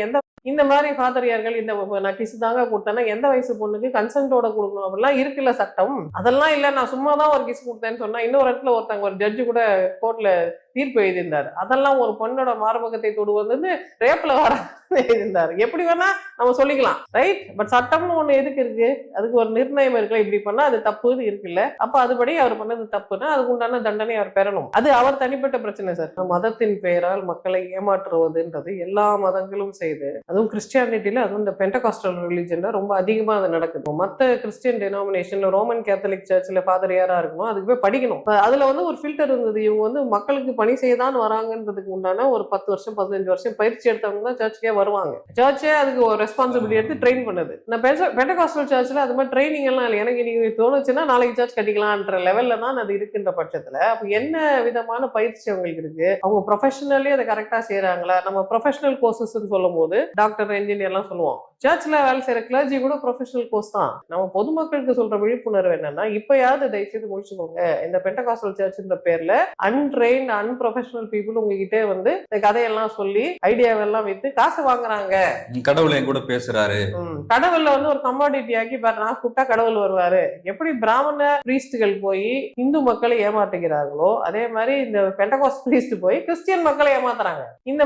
எந்த இந்த மாதிரி ஃபாதரியார்கள் இந்த நான் கிஸ் தாங்க கொடுத்தேன்னா எந்த வயசு பொண்ணுக்கு கன்சென்ட்டோட கொடுக்கணும் அப்படிலாம் இருக்குல்ல சட்டம். அதெல்லாம் இல்ல நான் சும்மா தான் ஒரு கிஸ் கொடுத்தேன்னு சொன்னா இன்னொரு இடத்துல ஒருத்தங்க ஒரு ஜட்ஜு கூட கோர்ட்ல தீர்ப்பு எழுதியிருந்தாரு. அதெல்லாம் ஒரு பொண்ணோட மார்பகத்தை தொடுவது ரேப்ல வர எழுதியிருந்தாரு. எப்படி வேணா நம்ம சொல்லிக்கலாம், ரைட்? பட் சட்டம்னு ஒண்ணு எதுக்கு இருக்கு? அதுக்கு ஒரு நிர்ணயம் இருக்குல்ல, இப்படி பண்ணா அது தப்புன்னு இருக்குல்ல. அப்ப அதுபடி அவர் பண்ணது தப்புன்னா அதுக்கு உண்டான தண்டனை அவர் பெறணும். அது அவர் தனிப்பட்ட பிரச்சனை சார். மதத்தின் பெயரால் மக்களை ஏமாற்றுவதுன்றது எல்லா மதங்களும் செய்து, அதுவும் கிறிஸ்டியானிட்டியில, அதுவும் இந்த பெண்டகாஸ்டல் ரிலிஜன்ல ரொம்ப அதிகமா அது நடக்குது. மத்த கிறிஸ்டியன் டெனாமினேஷன்ல ரோமன் கேத்தலிக் சர்ச்ல ஃபாதரியாரா இருக்கணும், அதுக்கு போய் படிக்கணும். அதுல ஒரு ஃபில்டர் இருந்தது. இவங்க மக்களுக்கு பணி செய்யதான் வராங்கன்றதுக்கு உண்டான ஒரு 10 வருஷம் 15 வருஷம் பயிற்சி எடுத்தவங்க தான் சர்ச்சுக்கே வருவாங்க. சர்ச்சே அதுக்கு ஒரு ரெஸ்பான்சிபிலிட்டி எடுத்து ட்ரெயின் பண்ணுது. நான் பெண்டகாஸ்டல் சர்ச்ல அது மாதிரி ட்ரைனிங் எல்லாம் இல்லை. எனக்கு நீங்க தோணுச்சுன்னா நாளைக்கு சர்ச் கட்டிக்கலாம்ன்ற லெவல்ல தான் அது இருக்கின்ற பட்சத்துல அப்ப என்ன விதமான பயிற்சி அவங்களுக்கு இருக்கு? அவங்க ப்ரொஃபஷனலி அதை கரெக்டா செய்யறாங்களா? நம்ம ப்ரொஃபஷனல் கோர்சஸ் சொல்லும் போது டாக்டர் இன்ஜினியர் எல்லாம் சொல்லுவோம். சர்ச்ல வேலை செய்யற கிளர்ஜி கூட ப்ரொஃபஷனல் கோர்ஸ் தான். நம்ம பொதுமக்களுக்கு சொல்ற விழிப்புணர்வு என்னன்னா, இப்பயாவது தயவுசெய்து முடிச்சுக்கோங்க. இந்த பெண்டகாஸ்டல் சர்ச்ன்ற பேர்ல அன்ட்ரெயின்ட் அன்ப்ரொஃபஷனல் பீப்புள் உங்ககிட்ட இந்த கதையெல்லாம் சொல்லி ஐடியாவெல்லாம் வைத்து காசு வாங்குறாங்க. கடவுளை கூட பேசுறாரு. கடவுள்ல ஒரு கமாடிட்டி ஆக்கி நான் கூப்பிட்டா கடவுள் வருவாரு. எப்படி பிராமண பிரீஸ்டுகள் போய் இந்து மக்களை ஏமாற்றுகிறார்களோ அதே மாதிரி இந்த பெண்டகாஸ்ட் பிரீஸ்ட் போய் கிறிஸ்டியன் மக்களை ஏமாத்துறாங்க. இந்த